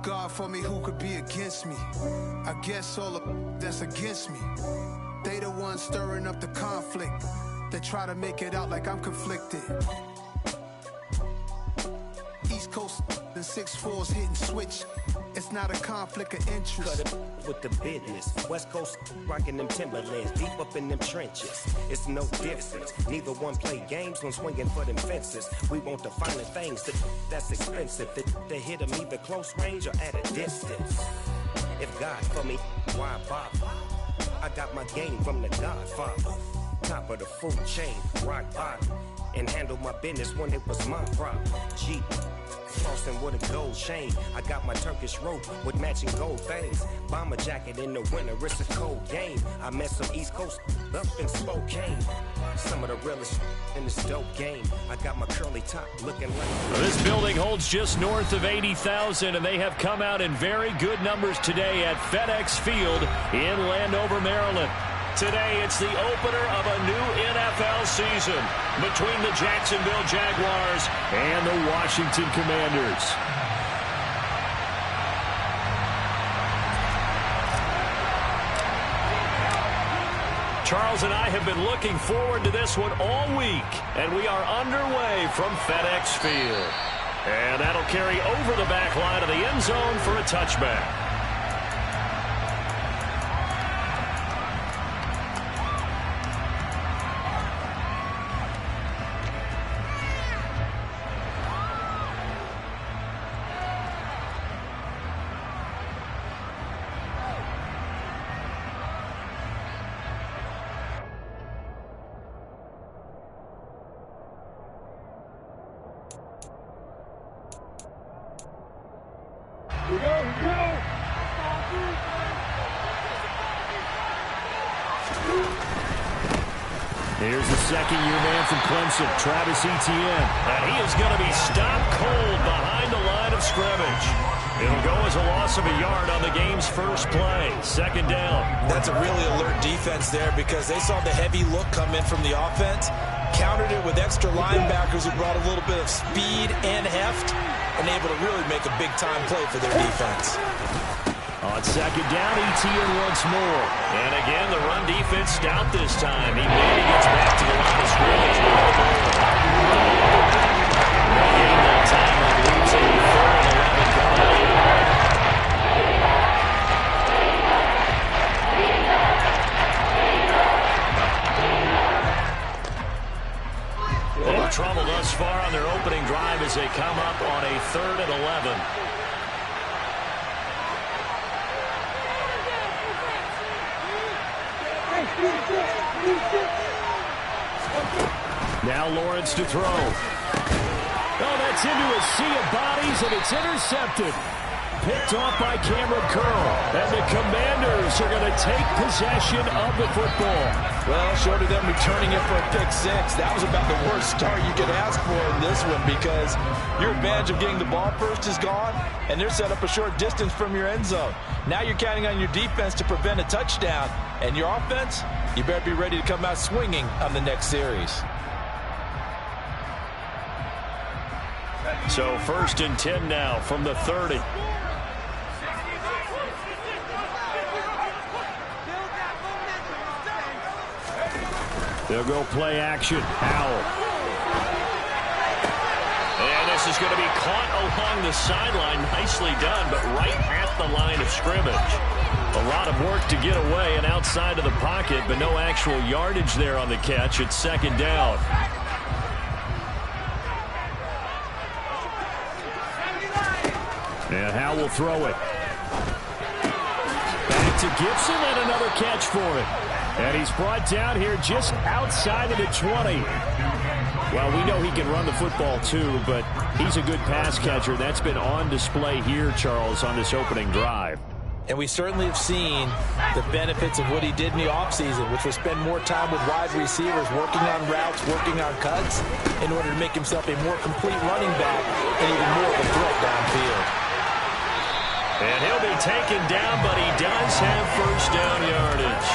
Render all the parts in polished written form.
God for me, who could be against me? I guess all the that's against me. They the ones stirring up the conflict. They try to make it out like I'm conflicted. East Coast and 6'4's hitting switch. It's not a conflict of interest. Cut it with the business. West Coast rocking them Timberlands, deep up in them trenches. It's no difference. Neither one play games when swinging for them fences. We want the finer things that's expensive. They hit them either close range or at a distance. If God for me, why bother? I got my game from the Godfather. Top of the food chain, rock bottom. And handle my business when it was my problem. Jeep. Frosting with a gold chain. I got my Turkish rope with matching gold things. Bomber jacket in the winter, it's a cold game. I met some East Coast up in Spokane. Some of the realest in this dope game. I got my curly top looking like... This building holds just north of 80,000, and they have come out in very good numbers today at FedEx Field in Landover, Maryland. Today, it's the opener of a new NFL season between the Jacksonville Jaguars and the Washington Commanders. Charles and I have been looking forward to this one all week, and we are underway from FedEx Field. And that'll carry over the back line of the end zone for a touchback. Here's the second-year man from Clemson, Travis Etienne. And he is going to be stopped cold behind the line of scrimmage. It'll go as a loss of a yard on the game's first play. Second down. That's a really alert defense there because they saw the heavy look come in from the offense, countered it with extra linebackers who brought a little bit of speed and heft, and able to really make a big-time play for their defense. On second down, Etienne once more. And again, the run defense stout this time. He maybe gets back to the line of scrimmage. Again, that time on leads a 3rd and 11 call. Little trouble thus far on their opening drive as they come up on a 3rd and 11. Now Lawrence to throw. Oh, that's into a sea of bodies, and it's intercepted. Picked off by Cameron Curl. And the Commanders are going to take possession of the football. Well, short of them returning it for a pick six, that was about the worst start you could ask for in this one because your advantage of getting the ball first is gone, and they're set up a short distance from your end zone. Now you're counting on your defense to prevent a touchdown, and your offense, you better be ready to come out swinging on the next series. So 1st and 10 now from the 30. They'll go play action. Howell. And this is going to be caught along the sideline. Nicely done, but right at the line of scrimmage. A lot of work to get away and outside of the pocket, but no actual yardage there on the catch. It's 2nd down. And Howell will throw it. Back to Gibson and another catch for him. And he's brought down here just outside of the 20. Well, we know he can run the football too, but he's a good pass catcher. That's been on display here, Charles, on this opening drive. And we certainly have seen the benefits of what he did in the offseason, which was spend more time with wide receivers, working on routes, working on cuts, in order to make himself a more complete running back and even more of a threat downfield. And he'll be taken down, but he does have 1st down yardage.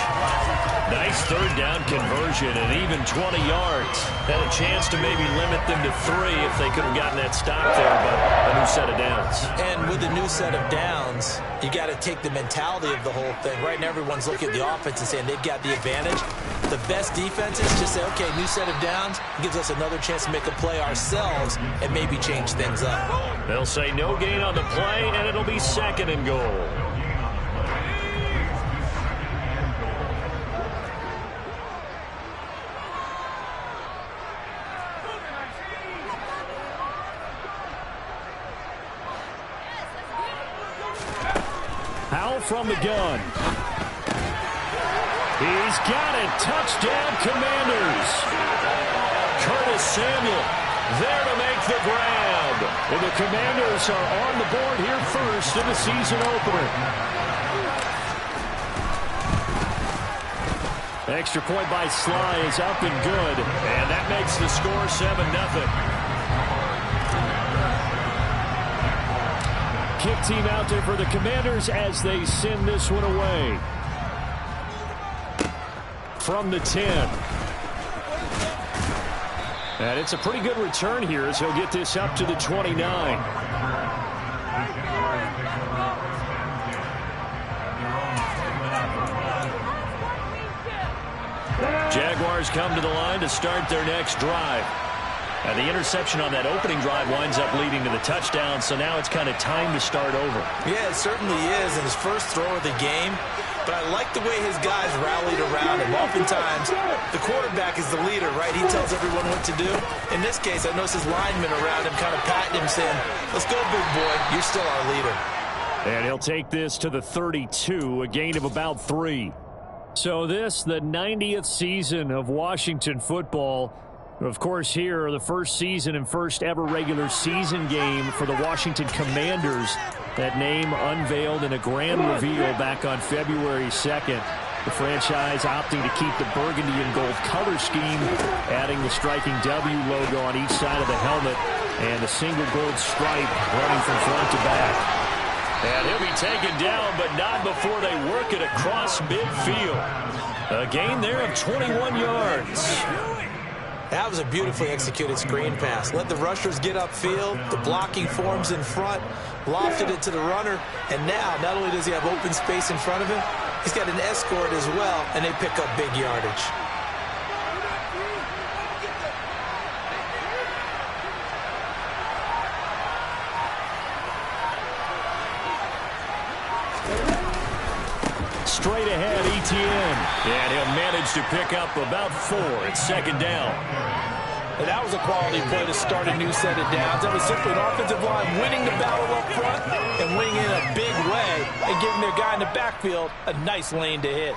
Nice third down conversion and even 20 yards. Had a chance to maybe limit them to 3 if they could have gotten that stop there, but a new set of downs. And with a new set of downs, you got to take the mentality of the whole thing. Right now, everyone's looking at the offense and saying they've got the advantage. The best defenses just say, okay, new set of downs gives us another chance to make a play ourselves and maybe change things up. They'll say no gain on the play, and it'll be 2nd and goal. From the gun. He's got it. Touchdown, Commanders. Curtis Samuel there to make the grab. And the Commanders are on the board here first in the season opener. Extra point by Sly is up and good. And that makes the score 7-0. Kick team out there for the Commanders as they send this one away. From the 10. And it's a pretty good return here as he'll get this up to the 29. Jaguars come to the line to start their next drive. And the interception on that opening drive winds up leading to the touchdown, so now it's kind of time to start over. Yeah, it certainly is in his first throw of the game. But I like the way his guys rallied around him. Oftentimes, the quarterback is the leader, right? He tells everyone what to do. In this case, I noticed his linemen around him kind of patting him, saying, let's go, big boy. You're still our leader. And he'll take this to the 32, a gain of about 3. So this, the 90th season of Washington football. Of course, here, the first season and first ever regular season game for the Washington Commanders. That name unveiled in a grand reveal back on February 2nd. The franchise opting to keep the burgundy and gold color scheme, adding the striking W logo on each side of the helmet and a single gold stripe running from front to back. And he'll be taken down, but not before they work it across midfield. A gain there of 21 yards. That was a beautifully executed screen pass. Let the rushers get upfield. The blocking forms in front. Lofted it to the runner. And now, not only does he have open space in front of him, he's got an escort as well, and they pick up big yardage. Straight ahead, Etienne. And he'll manage to pick up about 4 at 2nd down. And that was a quality play to start a new set of downs. That was simply an offensive line winning the battle up front and winning in a big way and giving their guy in the backfield a nice lane to hit.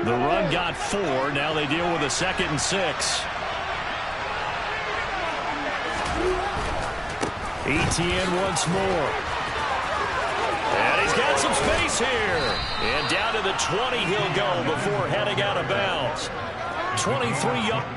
The run got 4. Now they deal with a 2nd and 6. Etienne once more. And he's got some space here. And down to the 20 he'll go before heading out of bounds. 23 yards.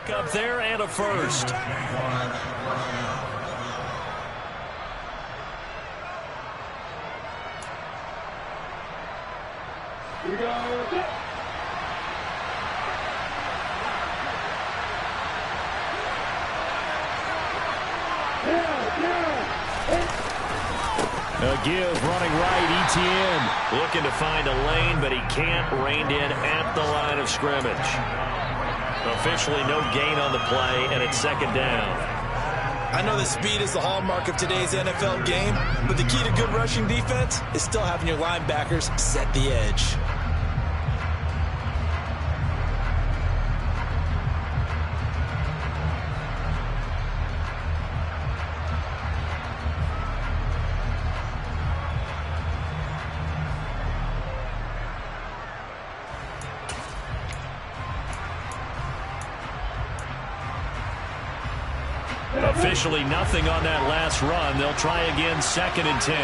Pick up there and a first. Here we go. A give running right, Etienne. Looking to find a lane, but he can't. Reined in at the line of scrimmage. Officially no gain on the play, and it's 2nd down. I know that speed is the hallmark of today's NFL game, but the key to good rushing defense is still having your linebackers set the edge. Officially nothing on that last run. They'll try again, 2nd and 10.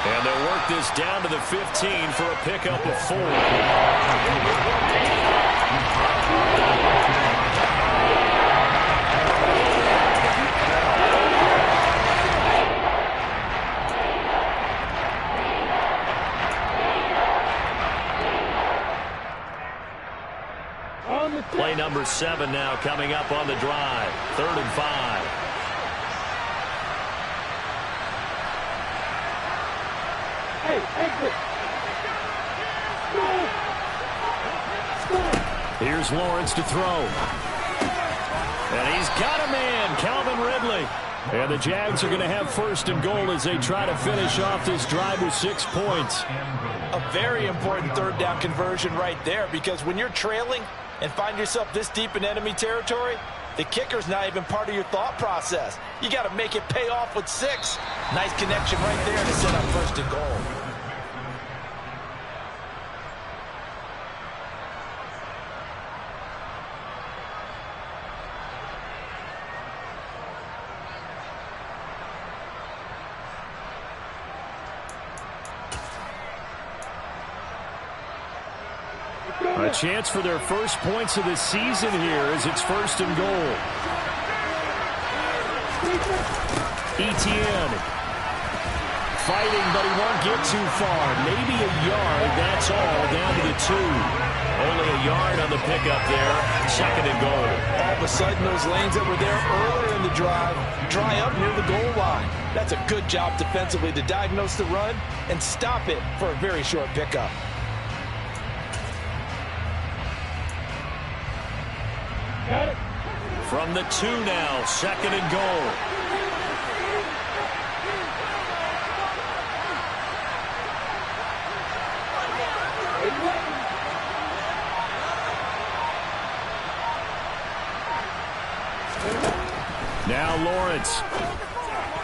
And they'll work this down to the 15 for a pickup of 4. Play number 7 now coming up on the drive. 3rd and 5. Here's Lawrence to throw. And he's got a man, Calvin Ridley. And the Jags are going to have 1st and goal as they try to finish off this drive with 6 points. A very important 3rd down conversion right there, because when you're trailing and find yourself this deep in enemy territory, the kicker's not even part of your thought process. You got to make it pay off with 6. Nice connection right there to set up 1st and goal. A chance for their first points of the season here as it's 1st and goal. Etienne fighting, but he won't get too far. Maybe a yard, that's all, down to the 2. Only a yard on the pickup there. 2nd and goal. All of a sudden, those lanes that were there earlier in the drive dry up near the goal line. That's a good job defensively to diagnose the run and stop it for a very short pickup. From the 2 now, 2nd and goal. Now Lawrence.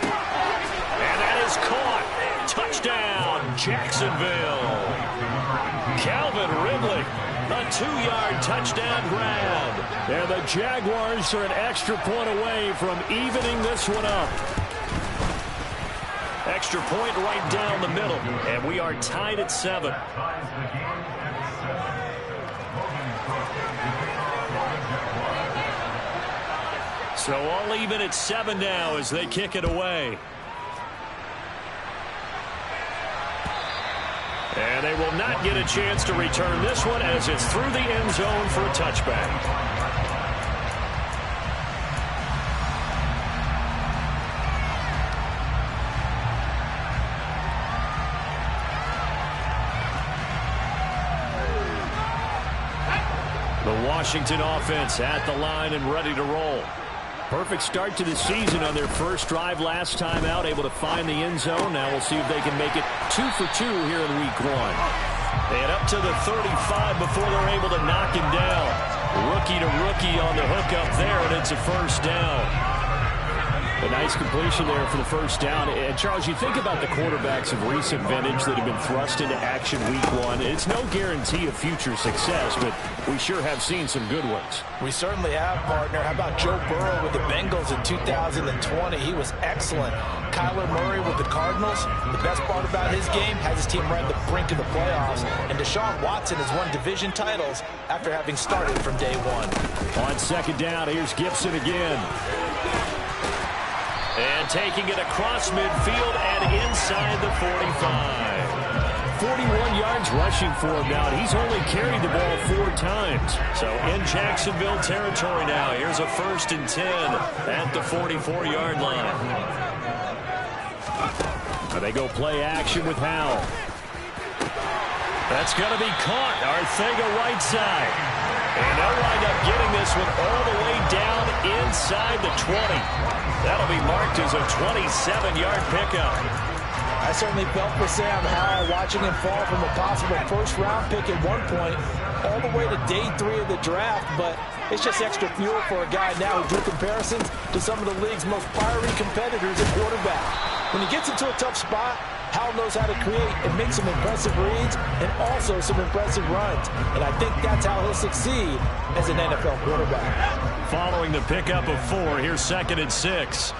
And that is caught. Touchdown, Jacksonville. Calvin Ridley. A 2-yard touchdown grab. And the Jaguars are an extra point away from evening this one up. Extra point right down the middle. And we are tied at 7. So all even at 7 now as they kick it away. And they will not get a chance to return this one as it's through the end zone for a touchback. The Washington offense at the line and ready to roll. Perfect start to the season on their first drive last time out, able to find the end zone. Now we'll see if they can make it 2 for 2 here in week 1. And up to the 35 before they're able to knock him down. Rookie to rookie on the hook up there, and it's a 1st down. A nice completion there for the 1st down. And Charles, you think about the quarterbacks of recent vintage that have been thrust into action week 1. It's no guarantee of future success, but we sure have seen some good ones. We certainly have, partner. How about Joe Burrow with the Bengals in 2020? He was excellent. Kyler Murray with the Cardinals. The best part about his game, has his team right at the brink of the playoffs. And Deshaun Watson has won division titles after having started from day 1. On 2nd down, here's Gibson again. And taking it across midfield and inside the 45. 41 yards rushing for him now. He's only carried the ball 4 times. So in Jacksonville territory now. Here's a 1st and 10 at the 44-yard line. They go play action with Howell. That's going to be caught. Arthega right side. And they'll wind up getting this one all the way down inside the 20. That'll be marked as a 27-yard pickup. I certainly felt for Sam Howell watching him fall from a possible 1st-round pick at one point all the way to day 3 of the draft, but it's just extra fuel for a guy now who drew comparisons to some of the league's most fiery competitors at quarterback. When he gets into a tough spot, Hal knows how to create and make some impressive reads and also some impressive runs. And I think that's how he'll succeed as an NFL quarterback. Following the pickup of 4, here's 2nd and 6.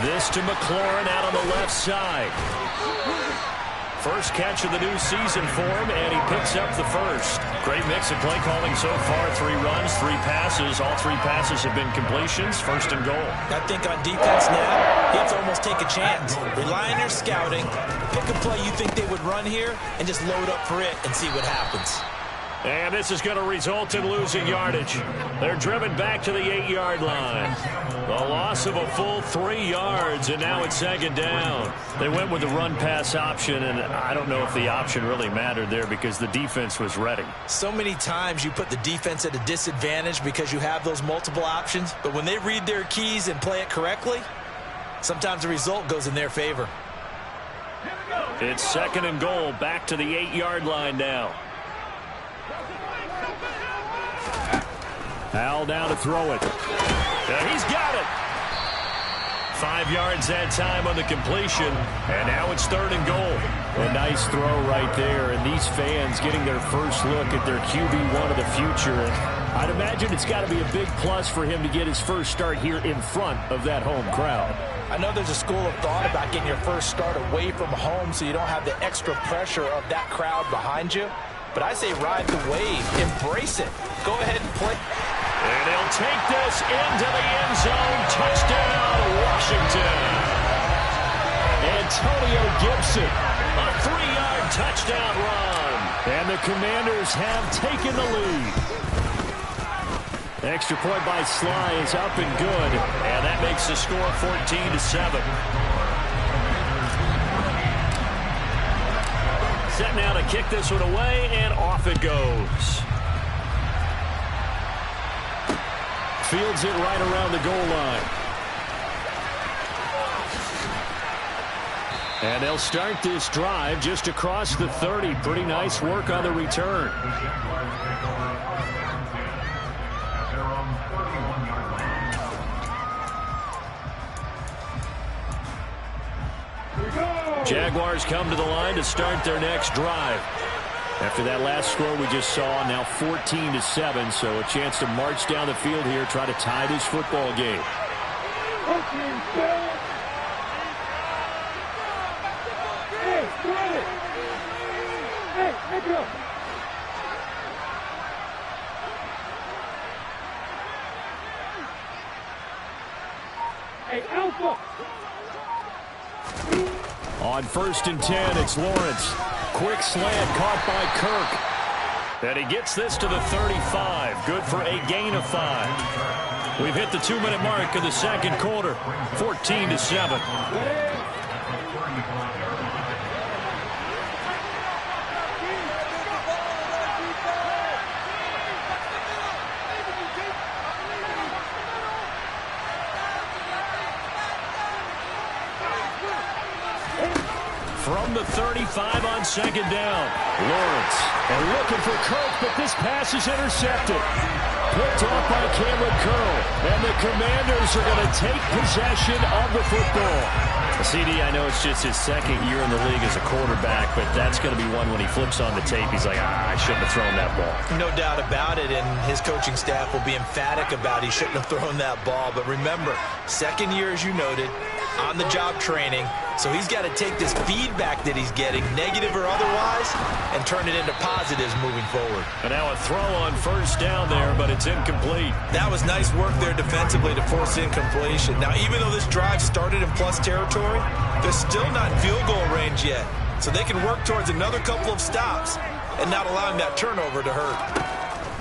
This to McLaurin out on the left side. First catch of the new season for him, and he picks up the first. Great mix of play calling so far. 3 runs, 3 passes. All 3 passes have been completions. 1st and goal. I think on defense now, you have to almost take a chance. Rely on your scouting. Pick a play you think they would run here, and just load up for it and see what happens. And this is going to result in losing yardage. They're driven back to the 8-yard line. The loss of a full 3 yards, and now it's 2nd down. They went with the run-pass option, and I don't know if the option really mattered there because the defense was ready. So many times you put the defense at a disadvantage because you have those multiple options, but when they read their keys and play it correctly, sometimes the result goes in their favor. It's 2nd and goal, back to the 8-yard line now. Hal down to throw it. He's got it. 5 yards that time on the completion, and now it's 3rd and goal. A nice throw right there, and these fans getting their first look at their QB1 of the future. And I'd imagine it's got to be a big plus for him to get his first start here in front of that home crowd. I know there's a school of thought about getting your first start away from home so you don't have the extra pressure of that crowd behind you. But I say ride the wave. Embrace it. Go ahead and play. And he'll take this into the end zone. Touchdown, Washington. Antonio Gibson, a 3-yard touchdown run. And the Commanders have taken the lead. Extra point by Sly is up and good. And that makes the score 14-7. Set now to kick this one away, and off it goes. Fields it right around the goal line. And they'll start this drive just across the 30. Pretty nice work on the return. Jaguars come to the line to start their next drive. After that last score we just saw, now 14-7, so a chance to march down the field here, try to tie this football game. On 1st and 10, it's Lawrence. Quick slant caught by Kirk. And he gets this to the 35. Good for a gain of 5. We've hit the 2-minute mark of the 2nd quarter. 14-7. From the 35 on 2nd down. Lawrence. And looking for Kirk, but this pass is intercepted. Picked off by Cameron Curl. And the Commanders are going to take possession of the football. CD, I know it's just his 2nd year in the league as a quarterback, but that's going to be one when he flips on the tape. He's like, I shouldn't have thrown that ball. No doubt about it, and his coaching staff will be emphatic about he shouldn't have thrown that ball. But remember, 2nd year, as you noted, on-the-job training. So he's got to take this feedback that he's getting, negative or otherwise, and turn it into positives moving forward. And now a throw on 1st down there, but it's incomplete. That was nice work there defensively to force incompletion. Now, even though this drive started in plus territory, they're still not in field goal range yet. So they can work towards another couple of stops and not allowing that turnover to hurt.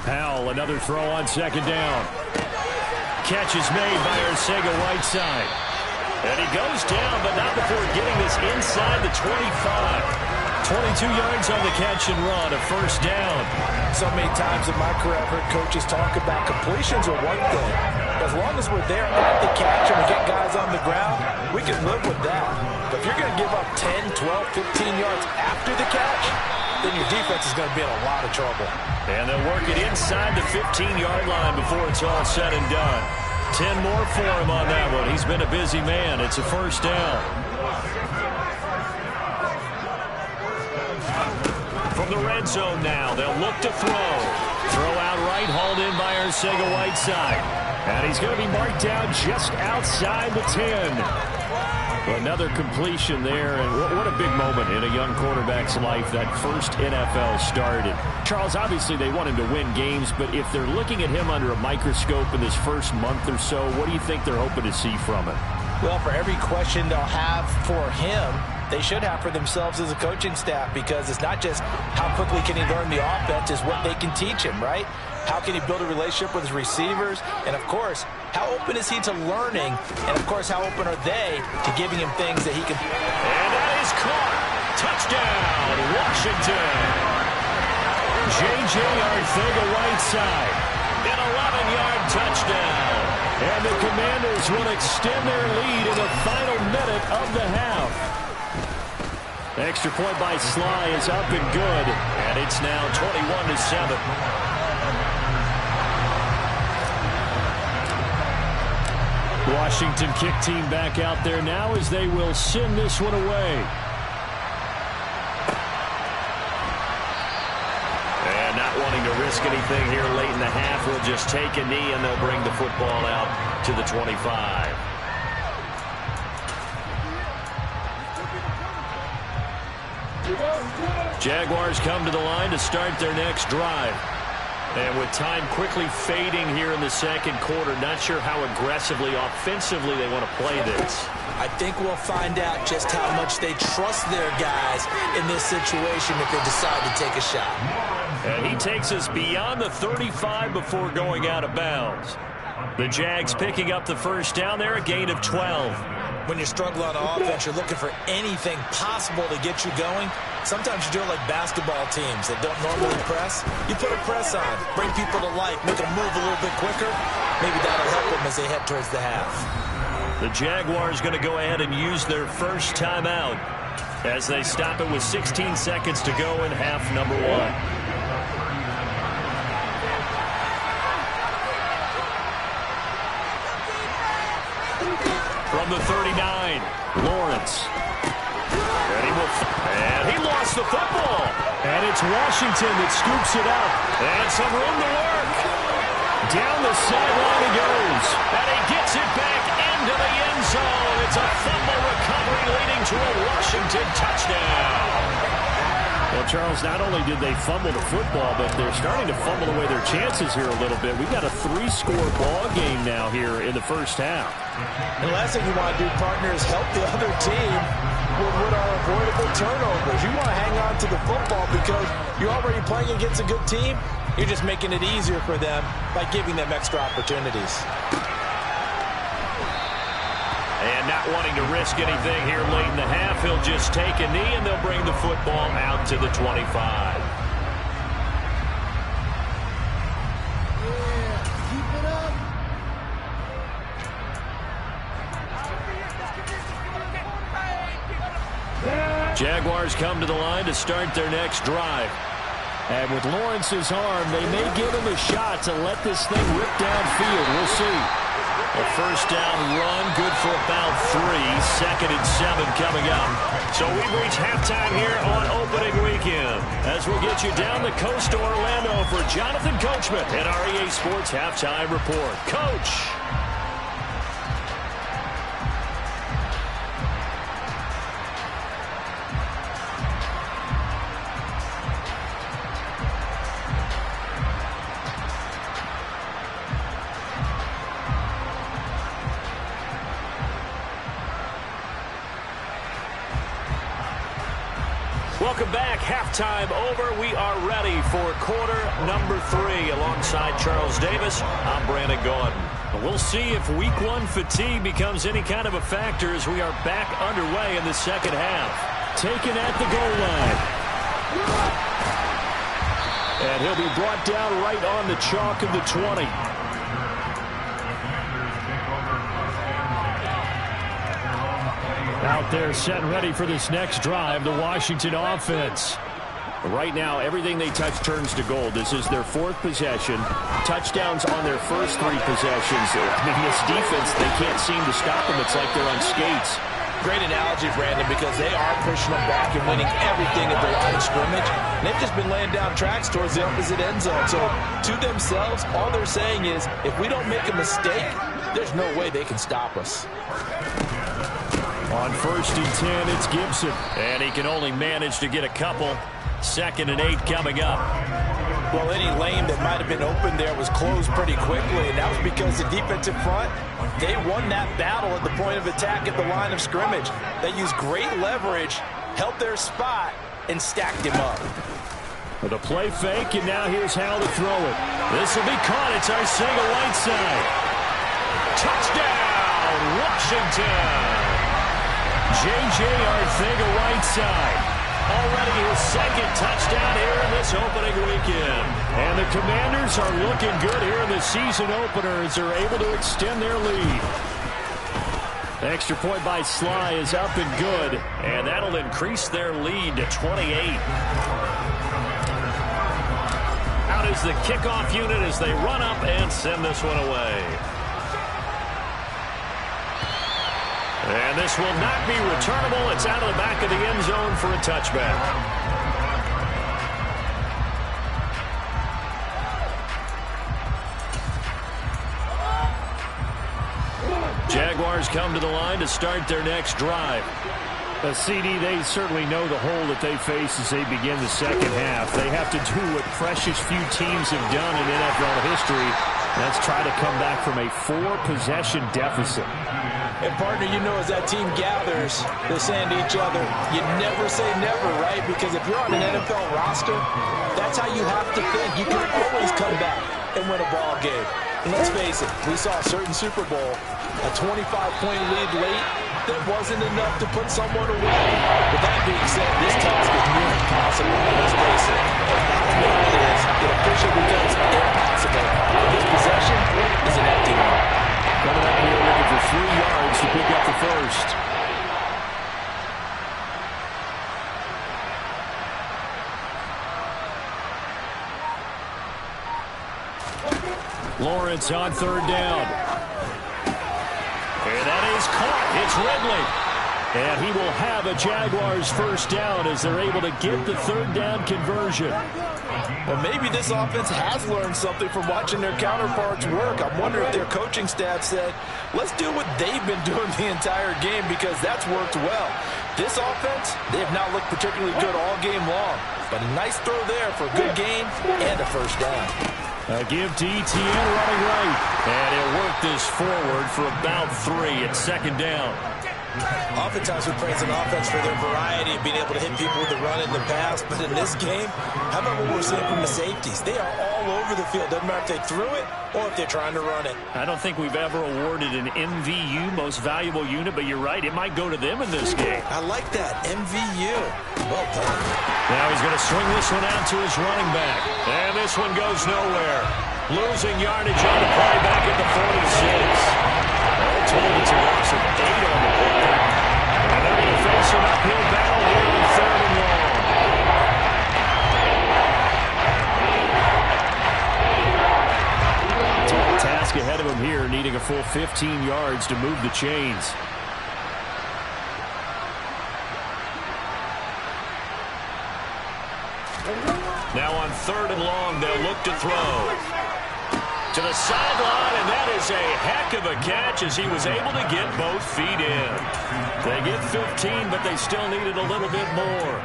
Powell, another throw on 2nd down. Catch is made by Arcega-Whiteside. And he goes down, but not before getting this inside the 25. 22 yards on the catch and run, a 1st down. So many times in my career I've heard coaches talk about completions are one thing. As long as we're there at the catch and we get guys on the ground, we can live with that. But if you're going to give up 10, 12, 15 yards after the catch, then your defense is going to be in a lot of trouble. And they'll work it inside the 15-yard line before it's all said and done. 10 more for him on that one. He's been a busy man. It's a first down. From the red zone now, they'll look to throw. Throw out right, hauled in by Arcega-Whiteside. And he's going to be marked down just outside the 10. Another completion there, and what a big moment in a young quarterback's life, that first NFL start. And Charles, obviously they want him to win games, but if they're looking at him under a microscope in this first month or so, what do you think they're hoping to see from him? Well, for every question they'll have for him, they should have for themselves as a coaching staff, because it's not just how quickly can he learn the offense, it's what they can teach him, right? How can he build a relationship with his receivers? And, of course, how open is he to learning? And, of course, how open are they to giving him things that he can... And that is caught. Touchdown, Washington. J.J. Arcega-Whiteside. An 11-yard touchdown. And the Commanders will extend their lead in the final minute of the half. Extra point by Sly is up and good. And it's now 21-7. Washington kick team back out there now as they will send this one away. And not wanting to risk anything here late in the half, will just take a knee and they'll bring the football out to the 25. Jaguars come to the line to start their next drive. And with time quickly fading here in the second quarter, not sure how aggressively, offensively they want to play this. I think we'll find out just how much they trust their guys in this situation if they decide to take a shot. And he takes us beyond the 35 before going out of bounds. The Jags picking up the first down there, a gain of 12. When you're struggling on offense, you're looking for anything possible to get you going. Sometimes you do it like basketball teams that don't normally press. You put a press on, bring people to life, make them move a little bit quicker. Maybe that'll help them as they head towards the half. The Jaguars going to go ahead and use their first timeout as they stop it with 16 seconds to go in half number one. From the 39, Lawrence. And he lost the football. And it's Washington that scoops it up. And some room to work. Down the sideline he goes. And he gets it back into the end zone. It's a fumble recovery leading to a Washington touchdown. Well, Charles, not only did they fumble the football, but they're starting to fumble away their chances here a little bit. We've got a 3-score ball game now here in the first half. And the last thing you want to do, partner, is help the other team with what are avoidable turnovers. You want to hang on to the football because you're already playing against a good team. You're just making it easier for them by giving them extra opportunities. And not wanting to risk anything here late in the half, he'll just take a knee and they'll bring the football out to the 25. Jaguars come to the line to start their next drive. And with Lawrence's arm, they may give him a shot to let this thing rip downfield. We'll see. A first down run, good for about 3. 2nd and 7 coming up. So we've reached halftime here on opening weekend. As we'll get you down the coast to Orlando for Jonathan Coachman at our EA Sports Halftime Report. Coach. Welcome back. Halftime over. We are ready for quarter number 3. Alongside Charles Davis, I'm Brandon Gordon. We'll see if week 1 fatigue becomes any kind of a factor as we are back underway in the second half. Taken at the goal line. And he'll be brought down right on the chalk of the 20. Out there set and ready for this next drive, the Washington offense. Right now, everything they touch turns to gold. This is their 4th possession. Touchdowns on their first 3 possessions. I mean, this defense, they can't seem to stop them. It's like they're on skates. Great analogy, Brandon, because they are pushing them back and winning everything at the line of scrimmage. And they've just been laying down tracks towards the opposite end zone. So to themselves, all they're saying is, if we don't make a mistake, there's no way they can stop us. On 1st and 10, it's Gibson. And he can only manage to get a couple. 2nd and 8 coming up. Well, any lane that might have been open there was closed pretty quickly, and that was because the defensive front, they won that battle at the point of attack at the line of scrimmage. They used great leverage, held their spot, and stacked him up. With a play fake, and now here's how to throw it. This will be caught. It's Arcega-Whiteside. Touchdown, Washington. J.J. Arcega-Whiteside. Already his 2nd touchdown here in this opening weekend. And the Commanders are looking good here in the season opener as they're able to extend their lead. The extra point by Sly is up and good, and that'll increase their lead to 28. Out is the kickoff unit as they run up and send this one away. And this will not be returnable. It's out of the back of the end zone for a touchback. Jaguars come to the line to start their next drive. CD, they certainly know the hole that they face as they begin the second half. They have to do what precious few teams have done in NFL history. That's try to come back from a 4-possession deficit. And, partner, you know, as that team gathers, they're saying to each other, you never say never, right? Because if you're on an NFL roster, that's how you have to think. You can always come back and win a ball game. And let's face it, we saw a certain Super Bowl, a 25-point lead late, that wasn't enough to put someone away. With that being said, this task is near impossible. Let's face it, as bad as it is, it officially becomes impossible. This possession is an empty one. Coming up here looking for 3 yards to pick up the first. Lawrence on 3rd down. And that is caught. It's Ridley. And he will have a Jaguars first down as they're able to get the 3rd down conversion. Well, maybe this offense has learned something from watching their counterparts work. I'm wondering if their coaching staff said, let's do what they've been doing the entire game because that's worked well. This offense, they have not looked particularly good all game long. But a nice throw there for a good gain and a first down. A give to Etienne running right. And he'll work this forward for about 3 at 2nd down. Oftentimes we praise an offense for their variety of being able to hit people with the run in the pass, but in this game, how about what we're seeing from the safeties? They are all over the field. Doesn't matter if they threw it or if they're trying to run it. I don't think we've ever awarded an MVU, most valuable unit, but you're right, it might go to them in this game. I like that, MVU. Well done. Now he's going to swing this one out to his running back, and this one goes nowhere. Losing yardage on the play back at the 46. All told, it's a loss of 8 on the play. And they're going to face an uphill battle here in 3rd and long. Tall task ahead of him here, needing a full 15 yards to move the chains. Now on 3rd and long, they'll look to throw. To the sideline, and that is a heck of a catch as he was able to get both feet in. They get 15, but they still needed a little bit more.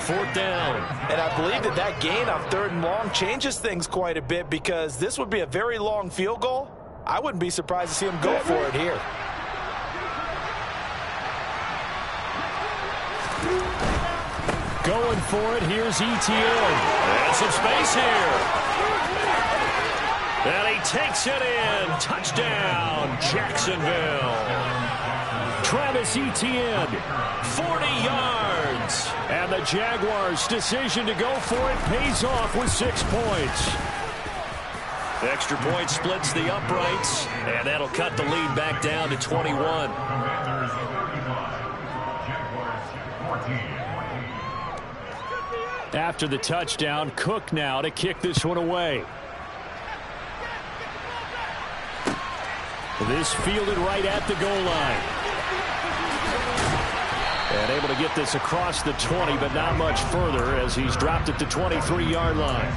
4th down. And I believe that gain on 3rd and long changes things quite a bit because this would be a very long field goal. I wouldn't be surprised to see him go for it here. Going for it, here's Etienne. And some space here. And he takes it in. Touchdown, Jacksonville. Travis Etienne, 40 yards. And the Jaguars' decision to go for it pays off with 6 points. The extra point splits the uprights, and that'll cut the lead back down to 21. After the touchdown, Cook now to kick this one away. This fielded right at the goal line. And able to get this across the 20, but not much further as he's dropped at the 23-yard line.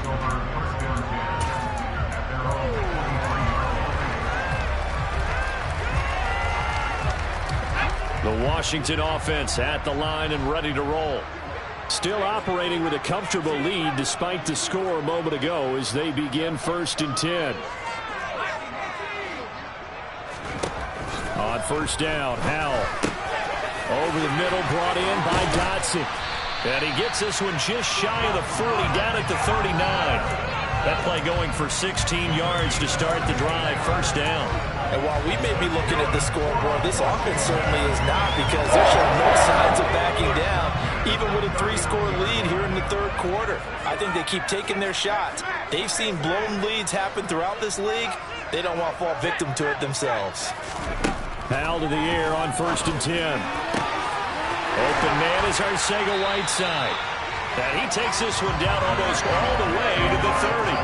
The Washington offense at the line and ready to roll. Still operating with a comfortable lead despite the score a moment ago as they begin 1st and 10. On first down, Howell. Over the middle, brought in by Dotson. And he gets this one just shy of the 40, down at the 39. That play going for 16 yards to start the drive, first down. And while we may be looking at the scoreboard, this offense certainly is not, because they're showing no signs of backing down, even with a 3-score lead here in the third quarter. I think they keep taking their shots. They've seen blown leads happen throughout this league. They don't want to fall victim to it themselves. Foul to the air on 1st and 10. Open man is Arcega-Whiteside. And he takes this one down almost all the way to the 30.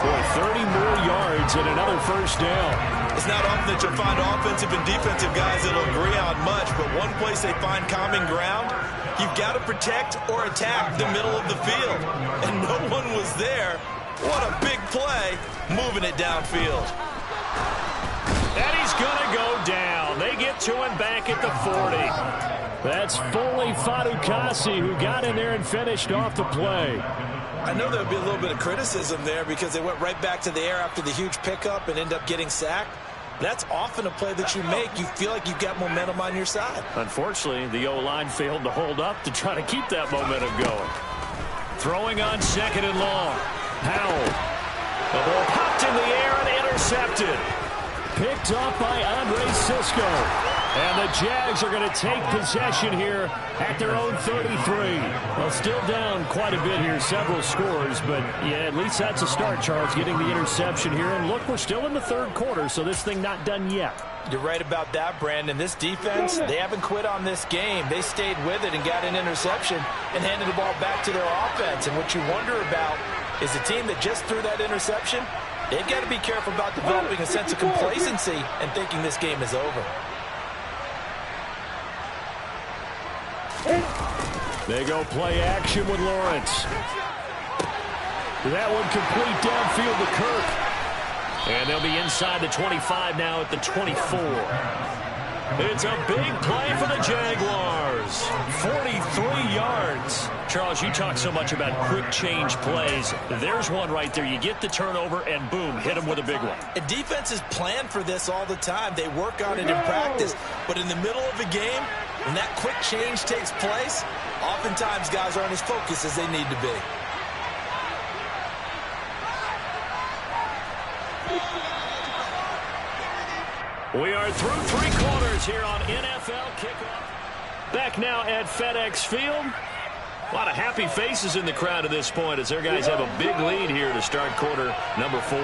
For 30 more yards and another first down. It's not often that you'll find offensive and defensive guys that will agree on much, but one place they find common ground, you've got to protect or attack the middle of the field. And no one was there. What a big play, moving it downfield. And he's going to go down. They get to him back at the 40. That's Foley Fadukasi who got in there and finished off the play. I know there would be a little bit of criticism there because they went right back to the air after the huge pickup and end up getting sacked. That's often a play that you make. You feel like you've got momentum on your side. Unfortunately, the O-line failed to hold up to try to keep that momentum going. Throwing on 2nd and long. Howell. The ball popped in the air and intercepted. Picked up by Andre Sisco. And the Jags are going to take possession here at their own 33. Well, still down quite a bit here, several scores, but yeah, at least that's a start, Charles, getting the interception here. And look, we're still in the third quarter, so this thing not done yet. You're right about that, Brandon. This defense, they haven't quit on this game. They stayed with it and got an interception and handed the ball back to their offense. And what you wonder about is the team that just threw that interception, they've got to be careful about developing a sense of complacency and thinking this game is over. They go play action with Lawrence. That one complete downfield to Kirk. And they'll be inside the 25 now at the 24. It's a big play for the Jaguars. 43 yards. Charles, you talk so much about quick change plays. There's one right there. You get the turnover and boom, hit them with a big one. And defenses plan for this all the time. They work on it in practice. But in the middle of a game, when that quick change takes place, oftentimes guys aren't as focused as they need to be. We are through 3 quarters here on NFL Kickoff. Back now at FedEx Field. A lot of happy faces in the crowd at this point as their guys have a big lead here to start quarter number 4.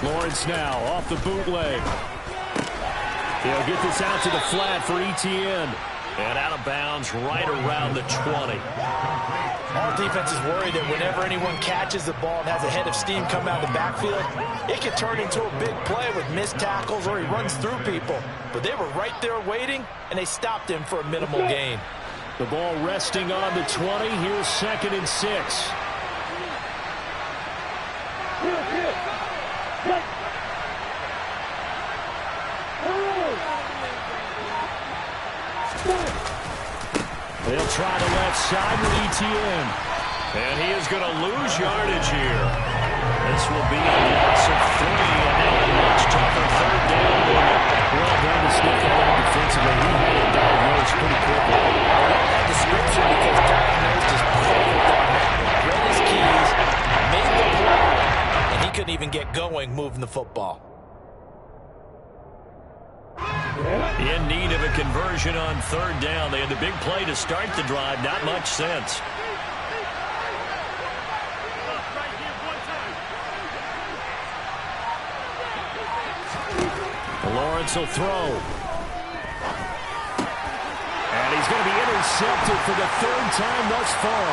Lawrence now off the bootleg. He'll get this out to the flat for Etienne. And out of bounds right around the 20. Our defense is worried that whenever anyone catches the ball and has a head of steam come out of the backfield, it can turn into a big play with missed tackles or he runs through people. But they were right there waiting, and they stopped him for a minimal gain. The ball resting on the 20. Here's 2nd and 6. They'll try the left side with Etienne. And he is going to lose yardage here. This will be a loss of 3, and now a much tougher third down. Well done to sneak it out defensively. He had it diagnosed pretty quickly. I love that description because diagnosed is perfect on that. Read his keys, made the play, and he couldn't even get going moving the football. In need of a conversion on 3rd down. They had the big play to start the drive. Not much sense. Lawrence will throw. And he's going to be intercepted for the third time thus far.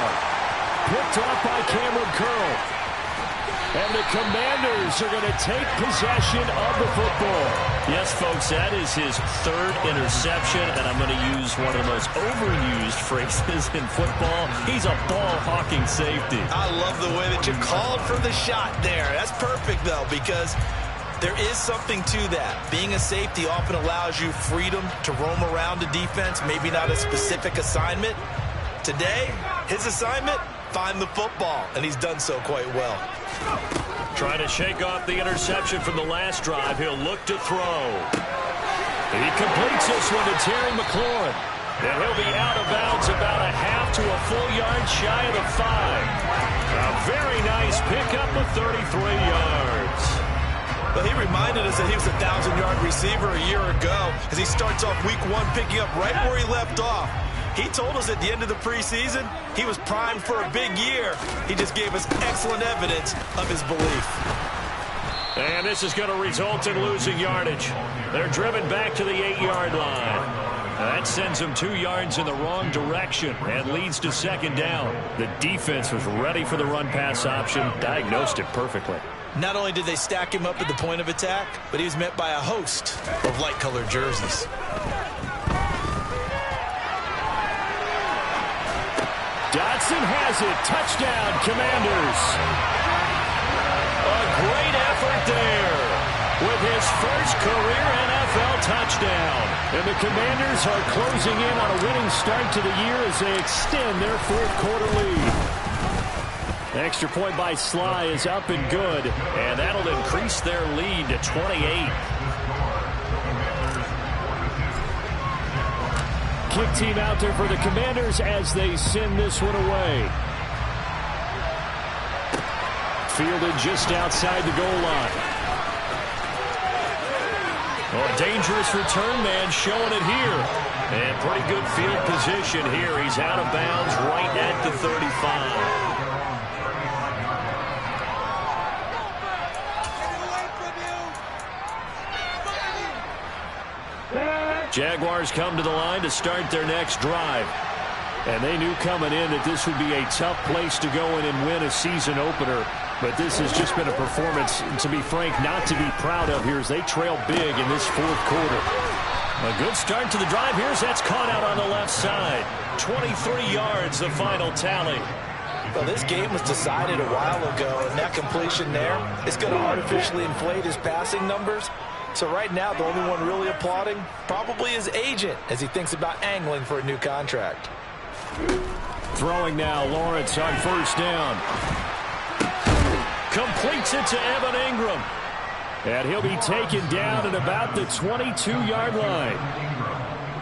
Picked off by Cameron Curl. And the Commanders are going to take possession of the football. Yes, folks, that is his third interception, and I'm going to use one of the most overused phrases in football. He's a ball-hawking safety. I love the way that you called for the shot there. That's perfect, though, because there is something to that. Being a safety often allows you freedom to roam around the defense, maybe not a specific assignment. Today, his assignment, find the football, and he's done so quite well. Trying to shake off the interception from the last drive. He'll look to throw. He completes this one to Terry McLaurin. And he'll be out of bounds about a half to a full yard shy of the 5. A very nice pickup of 33 yards. Well, he reminded us that he was a 1,000-yard receiver a year ago as he starts off week 1 picking up right where he left off. He told us at the end of the preseason he was primed for a big year. He just gave us excellent evidence of his belief. And this is going to result in losing yardage. They're driven back to the 8-yard line. That sends them 2 yards in the wrong direction and leads to second down. The defense was ready for the run-pass option, diagnosed it perfectly. Not only did they stack him up at the point of attack, but he was met by a host of light-colored jerseys. Dotson has it. Touchdown, Commanders. A great effort there with his first career NFL touchdown. And the Commanders are closing in on a winning start to the year as they extend their fourth-quarter lead. The extra point by Sly is up and good, and that'll increase their lead to 28. Kick team out there for the Commanders as they send this one away. Fielded just outside the goal line. Oh, a dangerous return man showing it here. And pretty good field position here. He's out of bounds right at the 35. Jaguars come to the line to start their next drive. And they knew coming in that this would be a tough place to go in and win a season opener. But this has just been a performance, to be frank, not to be proud of here as they trail big in this fourth quarter. A good start to the drive. Here's that's caught out on the left side. 23 yards, the final tally. Well, this game was decided a while ago, and that completion there is going to artificially inflate his passing numbers. So right now, the only one really applauding probably his agent as he thinks about angling for a new contract. Throwing now, Lawrence on first down. Completes it to Evan Ingram. And he'll be taken down at about the 22-yard line.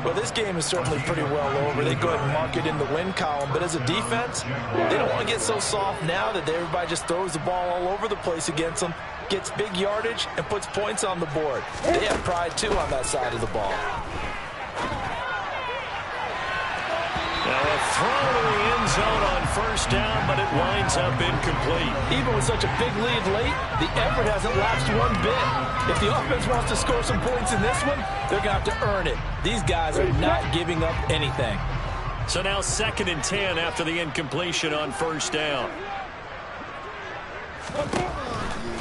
Well, this game is certainly pretty well over. They go ahead and mark it in the win column. But as a defense, they don't want to get so soft now that everybody just throws the ball all over the place against them, gets big yardage, and puts points on the board. They have pride, too, on that side of the ball. Now a throw to the end zone on first down, but it winds up incomplete. Even with such a big lead late, the effort hasn't lapsed one bit. If the offense wants to score some points in this one, they're going to have to earn it. These guys are not giving up anything. So now 2nd and 10 after the incompletion on first down.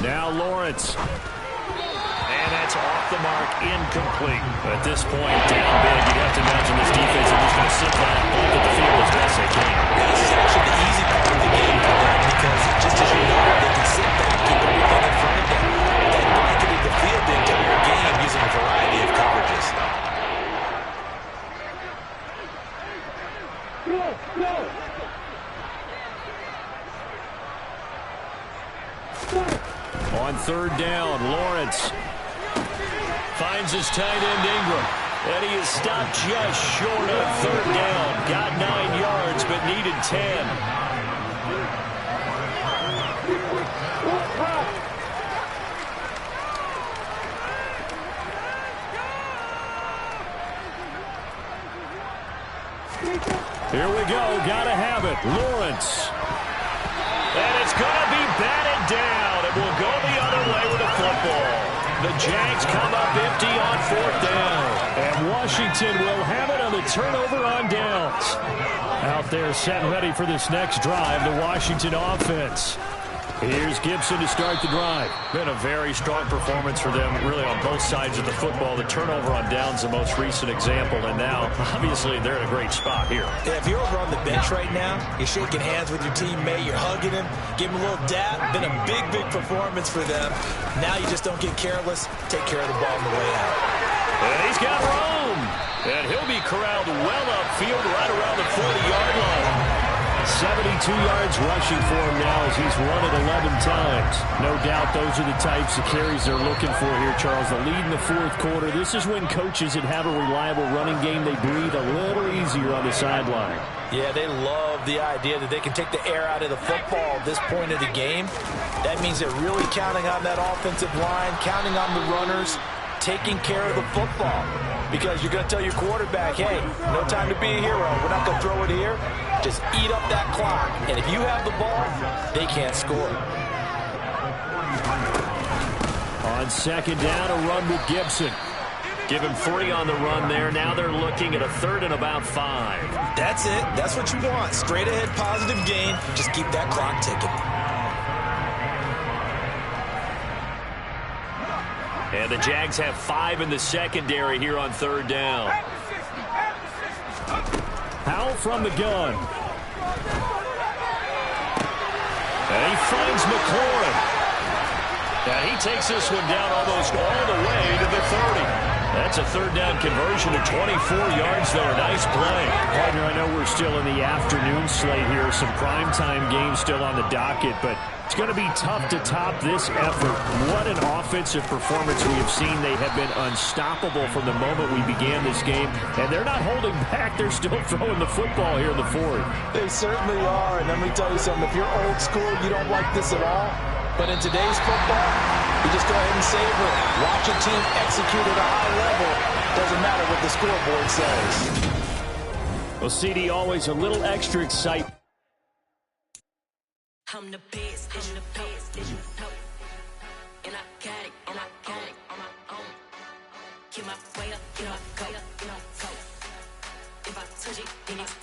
Now Lawrence. And that's off the mark, incomplete. At this point, down big, you'd have to imagine this defense is just going to sit back, look at the field as best they can. This is actually the easy part of the game for them because, just as you know, they can sit back, keep everything in front of them. They blanketed the field the entire game using a variety of coverages. On third down, Lawrence finds his tight end Ingram. And he is stopped just short of third down. Got 9 yards, but needed 10. Here we go. Gotta have it. Lawrence. And it's going to be batted down. It will go the other way with the football. The Jags come up empty on 4th down. And Washington will have it on the turnover on downs. Out there set and ready for this next drive, the Washington offense. Here's Gibson to start the drive. Been a very strong performance for them, really on both sides of the football. The turnover on downs, the most recent example, and now, obviously, they're in a great spot here. Yeah, if you're over on the bench right now, you're shaking hands with your teammate, you're hugging him, giving him a little dap. Been a big, big performance for them. Now you just don't get careless. Take care of the ball on the way out. And he's got room. And he'll be corralled well upfield right around the 40-yard line. 72 yards rushing for him now as he's run it 11 times. No doubt those are the types of carries they're looking for here, Charles. The lead in the 4th quarter. This is when coaches that have a reliable running game, they breathe a little easier on the sideline. Yeah, they love the idea that they can take the air out of the football at this point of the game. That means they're really counting on that offensive line, counting on the runners, taking care of the football. Because you're going to tell your quarterback, hey, no time to be a hero. We're not going to throw it here. Just eat up that clock. And if you have the ball, they can't score. On 2nd down, a run with Gibson. Give him 3 on the run there. Now they're looking at a 3rd and about 5. That's it. That's what you want. Straight ahead positive gain. Just keep that clock ticking. And the Jags have 5 in the secondary here on 3rd down. Howell from the gun. And he finds McLaurin. And he takes this one down almost all the way to the 30. That's a 3rd down conversion to 24 yards there. Nice play. Partner, I know we're still in the afternoon slate here. Some primetime games still on the docket, but it's going to be tough to top this effort. What an offensive performance we have seen. They have been unstoppable from the moment we began this game, and they're not holding back. They're still throwing the football here in the 4th. They certainly are, and let me tell you something. If you're old school, you don't like this at all. But in today's football, you just go ahead and savor it. Watch a team execute at a high level. Doesn't matter what the scoreboard says. Well, CD, always a little extra excitement. I'm the best, and I got it, on my own. Get my way up, get up, go. If I touch it, then it's